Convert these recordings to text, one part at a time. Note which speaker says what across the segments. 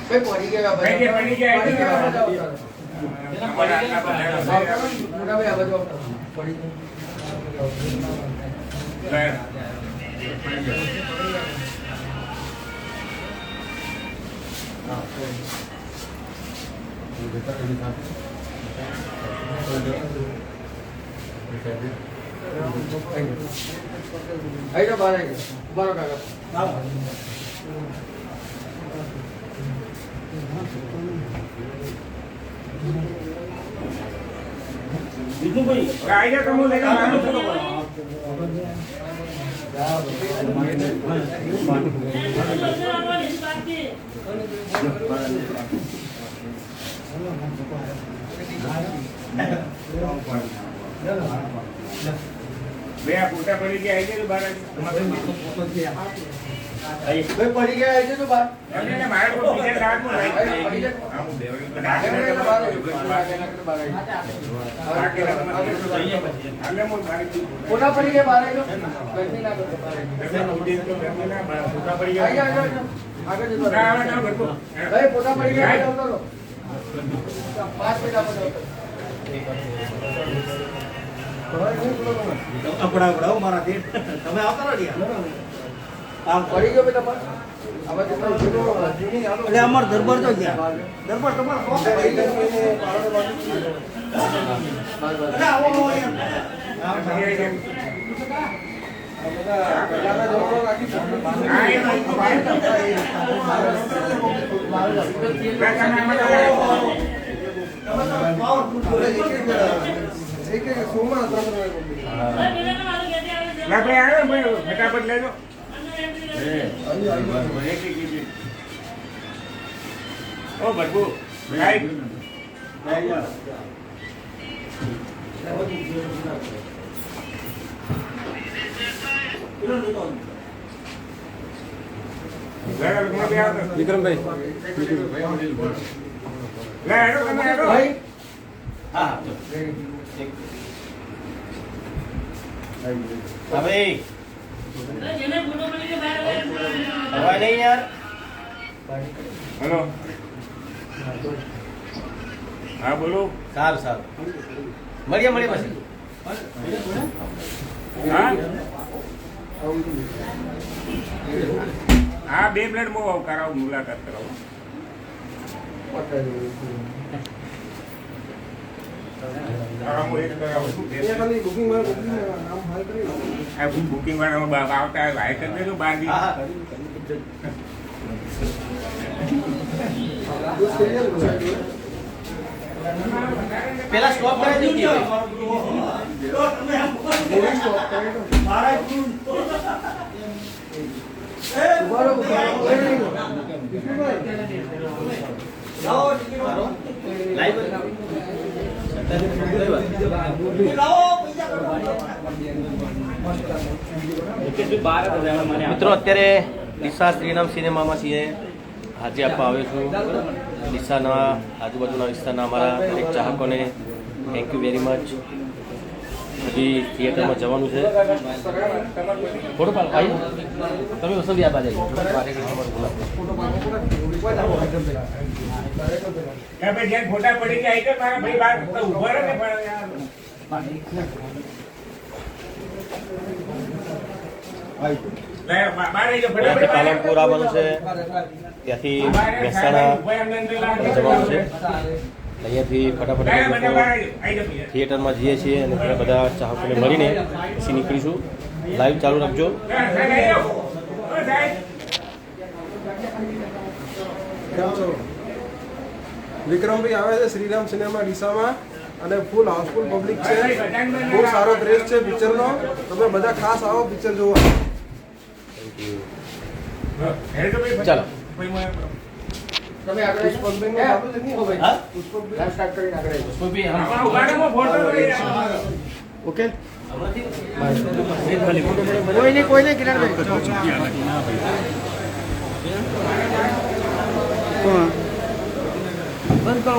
Speaker 1: પડી ગયા
Speaker 2: બીજું ભાઈ આઈડિયા તો હું લઈને આવ્યો છું બે ફોટા પડી ગયા આવી બહાર
Speaker 1: પડી ગયા છે તો બાર
Speaker 2: એમને મારે કોઈ બીજા રાતમાં
Speaker 1: પડી ફોટા પડી ગયા બાર
Speaker 2: ફોટા પડી ગયા
Speaker 1: આગળ ફોટા પડી ગયા 5 મિનિટ
Speaker 3: આપડા બડાવ મારા દે તમે આવતા રહ્યા
Speaker 1: આમ પડી ગયો બેટા પણ
Speaker 3: એટલે અમાર દરબાર તો ગયા દરબાર તમારો કોણ પડી ગયો અરે આવો
Speaker 2: ફટાફટ લેજો ઓ ભટકુ
Speaker 4: વિક્રમભાઈ
Speaker 1: ભાઈ
Speaker 3: હા હવે હવા નહીં યાર
Speaker 2: હેલો હા બોલો
Speaker 3: સારું સારું મળીએ પછી
Speaker 2: હા હા 2 મિનિટ હું કરાવું મુલાકાત કરાવું બુકિંગ વાળા આવતા હાઈ કરી દેજો 12
Speaker 3: પેલા સ્ટોપ કરાવી દીધી મિત્રો અત્યારે ડીસા શ્રીરામ સિનેમામાં છીએ હાજરી આપવા આવ્યો છું ડીસાના આજુબાજુના વિસ્તારના અમારા દરેક ચાહકોને થેન્ક યુ વેરી મચ હજી થિયેટરમાં જવાનું છે થોડું પાલ ભાઈ તમે વસંત યાદ આવી
Speaker 2: ફોટા પડી ગયા મારા ભાઈ બાર ઉભા રહે
Speaker 3: પાલનપુર આવવાનું છે ત્યાંથી મહેસાણા જવાનું છે અહીંયાથી ફટાફટ થિયેટરમાં જઈએ છીએ અને ત્યાં બધા ચાહકોને મળીને પછી નીકળીશું લાઈવ ચાલુ રાખજો
Speaker 4: વિક્રમભાઈ આવે છે શ્રીરામ સિનેમા ડીસામાં અને ફૂલ હાઉસફુલ પબ્લિક છે બહુ સારો ક્રેઝ છે પિક્ચરનો તમે બધા ખાસ આવો પિક્ચર જોવા
Speaker 3: ચાલો
Speaker 1: તમે આગળ પુષ્પકભાઈ આપો છે નહીં ભાઈ પુષ્પકભાઈ સ્ટાર્ટ કરીને આગળ ઓકે કોઈને કિરણભાઈ કોણ બંધ કરો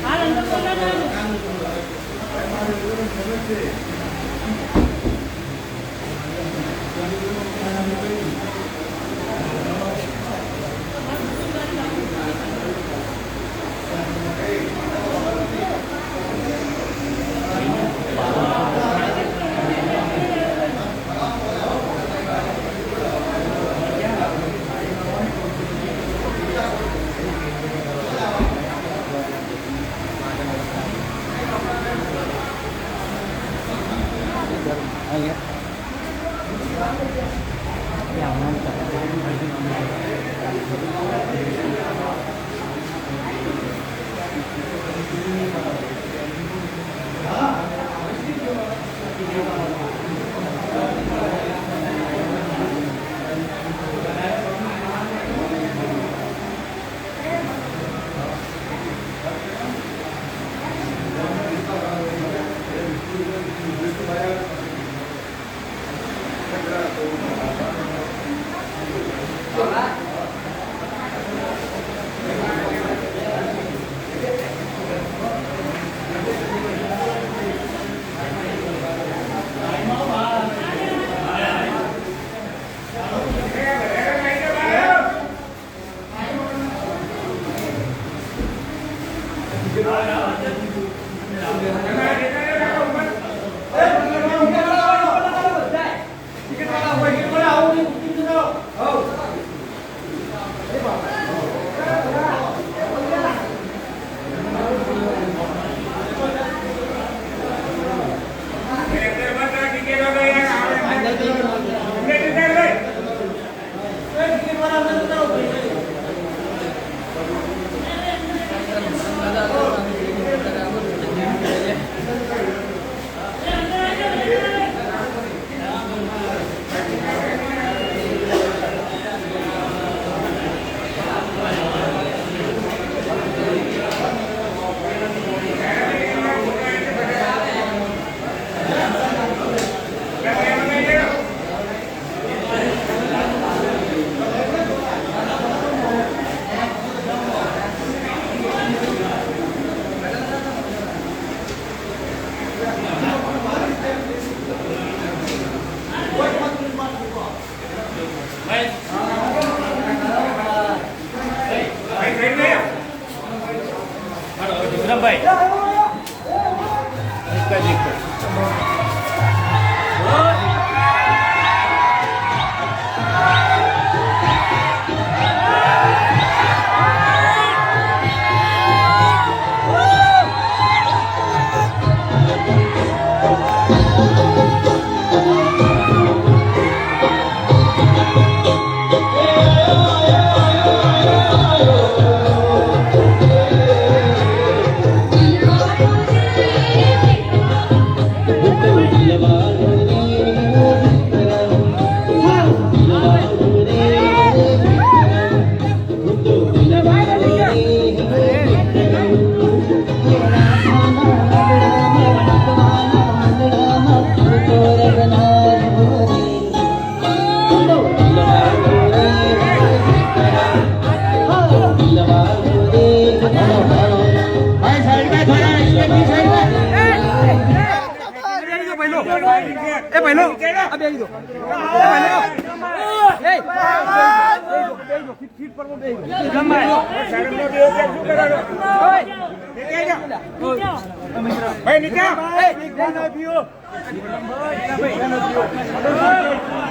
Speaker 5: હાલો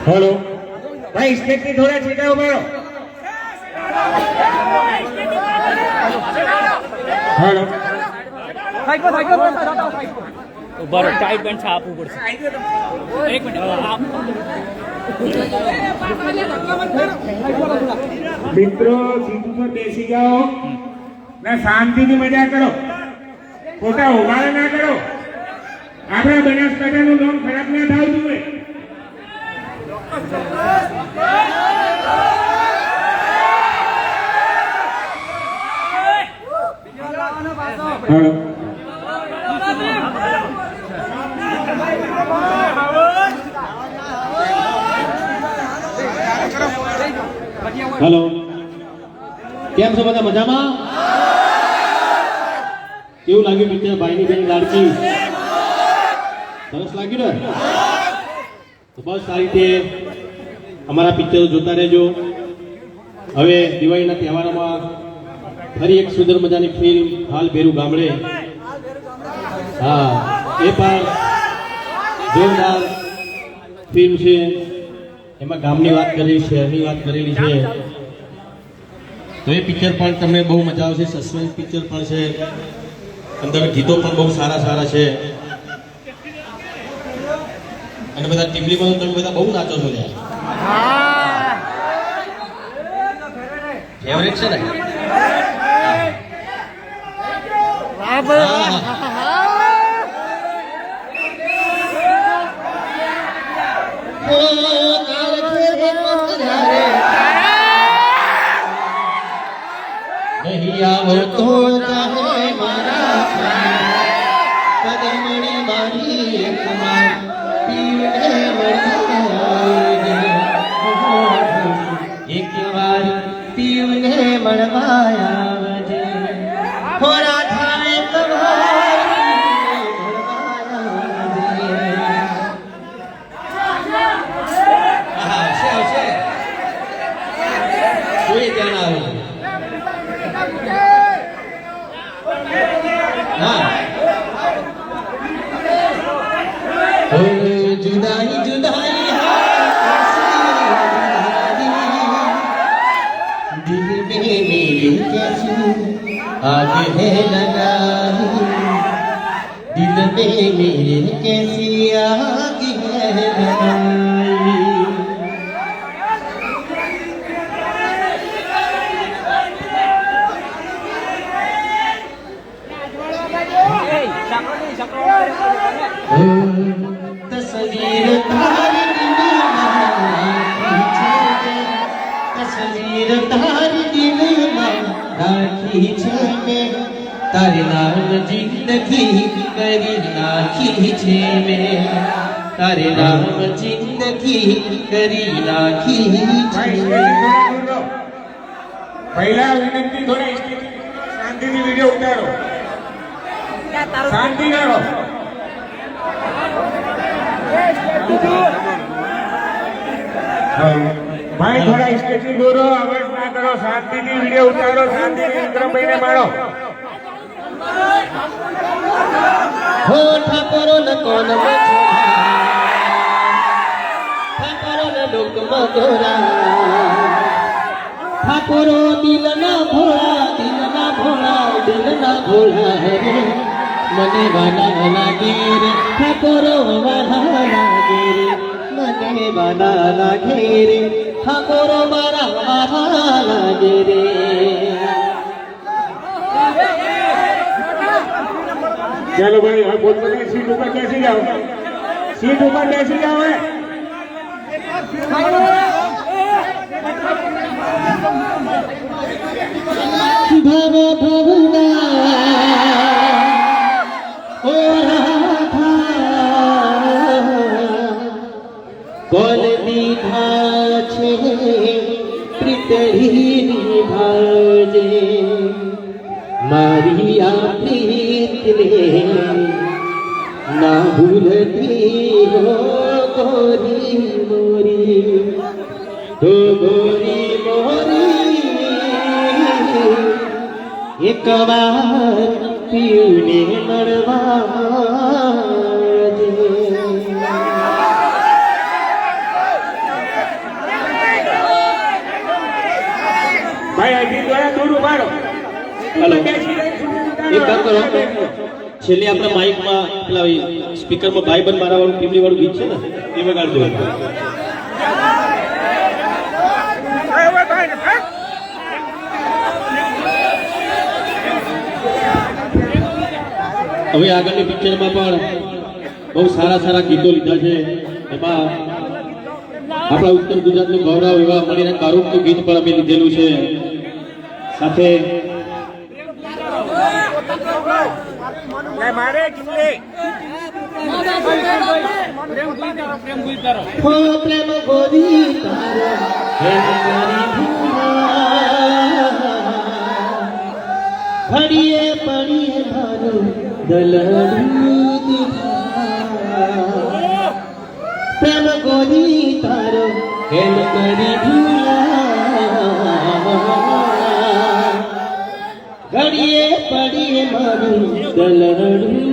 Speaker 2: हेलो भाई स्टेज पे थोड़ा सीधा उभा हेलो
Speaker 5: ઉભા ટાઈટ પેન્ટ છે આપવું પડશે એક મિનિટ
Speaker 2: મિત્રો સીટ પર બેસી જાઓ ના શાંતિથી મજા કરો ખોટા ઉભાડા ના કરો આપણા બનાસકાંઠાનું નામ ખરાબ ના થાવ જોઈએ
Speaker 6: હેલો કેમ છો બધા મજામાં કેવું લાગ્યું પિક્ચર ભાઈની બેન લાડકી? સરસ લાગ્યું ને? તો બસ આ રીતે અમારા પિક્ચરો જોતા રહેજો. હવે દિવાળીના તહેવારોમાં ફરી એક સુંદર મજાની ફિલ્મ હાલ ભેરું ગામડે, હા એ પણ જોરદાર ફિલ્મ છે. એમાં ગામની વાત કરેલી, શહેરની વાત કરેલી છે. તો એ પિક્ચર પણ તમને બહુ મજા આવશે. સસ્પેન્સ પિક્ચર પણ છે, અંદર ગીતો પણ બહુ સારા સારા છે. અને બધા ટીમલીમાં તમે બધા બહુ નાચો છો યાર. ફેવરેટ છે ને? નહીં આવો તો ચાહે મારા કદમણી મારી એકમાં પીવને મળવાય, એક વાર પીવને મળવાય થોડા થાય કોઈ ધ્યાન આવે. जुदाई जुदाई दिल में मेरे कैसी आग है लगाई, दिल में मेरे कैसी आग है लगाई. तस्वीर तारी दिल में राखी छे में, तारे नाम जिंदगी करी नाखी छे में, तारे नाम जिंदगी करी नाखी छे.
Speaker 2: પહેલા વિનંતી થોડી શાંતિથી વિડીયો ઉતારો, શાંતિ કરો. ભાઈ થોડા સ્ટેજથી દોરો, અવાજ ના કરો, શાંતિથી વિડીયો ઉતારો, શાંતિથી વિક્રમભાઈને મારો.
Speaker 6: हो ठाकुरो न कोन ठाकुरो न लोक मगोरा, ठाकुरो दिल ना भोला, दिल ना भोला, दिल ना भोला रे, मने वाला लागे रे ठाकुरो वाला लागे रे, मने वाला लागे रे ठाकुरो मारा वाला लागे रे.
Speaker 2: ચાલો ભાઈ હવે પોતપોતાની સીટ ઉપર બેસી જાઓ, સીટ ઉપર બેસી જાઓ.
Speaker 6: भव भवना ओ राधा कोल दीघा छे प्रीतरी निभाजे, मारी आ प्रीत ने ना भूलती हो गोरी मोरी, हो गोरी मोरी एक बार पीने मरवा दे.
Speaker 2: ભાઈ અહીંથી થોડા દૂર ઉભા રહો.
Speaker 6: હેલો, એક કામ કરો, છેલ્લે આપણે માઇકમાં પેલા સ્પીકરમાં ભાઈ બંધ મારા વાળું ટીમલી વાળું ગીત છે ને એ વગાડજો. હવે આગળની પિક્ચરમાં પણ બહુ સારા સારા ગીતો લીધા છે. એમાં આપણા ઉત્તર ગુજરાતનું ગૌરવ એવા મળીને કારુકનું ગીત પણ અમે લીધેલું છે. સાથે
Speaker 2: મારે
Speaker 6: પ્રેમ ગોરી તારા ઘડીએ પડીએ મારું દલડું પ્રેમ ગોરી તારો કેમ કરી ભૂલા ઘડીએ પડીએ મારું દલડું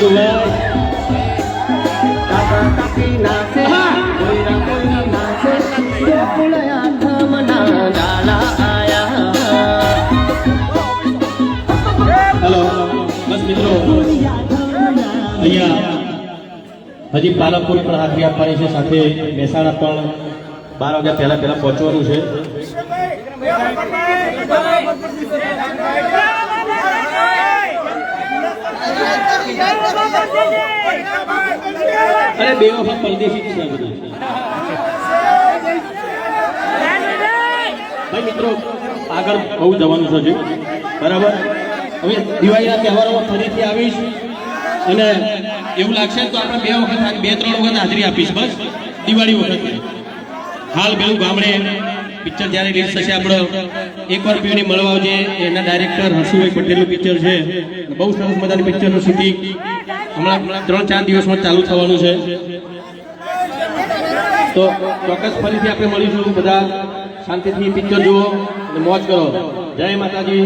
Speaker 6: ભલે હેલો બસ મિત્રો અહીંયા હજી પાલનપુર પણ હાજરી આપવાની છે સાથે મહેસાણા પણ 12 વાગ્યા પહેલા પહોંચવાનું છે અરે બે વખત પરદેશી છે ભાઈ મિત્રો આગળ બહુ જવાનું છે હજી બરાબર હવે દિવાળીના તહેવારોમાં ફરીથી આવીશ અને એવું લાગશે તો આપણે 2 વખત 2-3 વખત હાજરી આપીશ બસ દિવાળી વખતે હાલ પેલું ગામડે પિક્ચર જ્યારે રિલીઝ થશે આપણે એકવાર પીવની મળવા આવજે એના ડાયરેક્ટર હર્ષુભાઈ પટેલનું પિક્ચર છે બહુ સરસ મજાની પિક્ચરનું શૂટિંગ હમણાં 3-4 દિવસમાં ચાલુ થવાનું છે તો ચોક્કસ ફરીથી આપણે મળીશું બધા શાંતિથી પિક્ચર જુઓ અને મોજ કરો જય માતાજી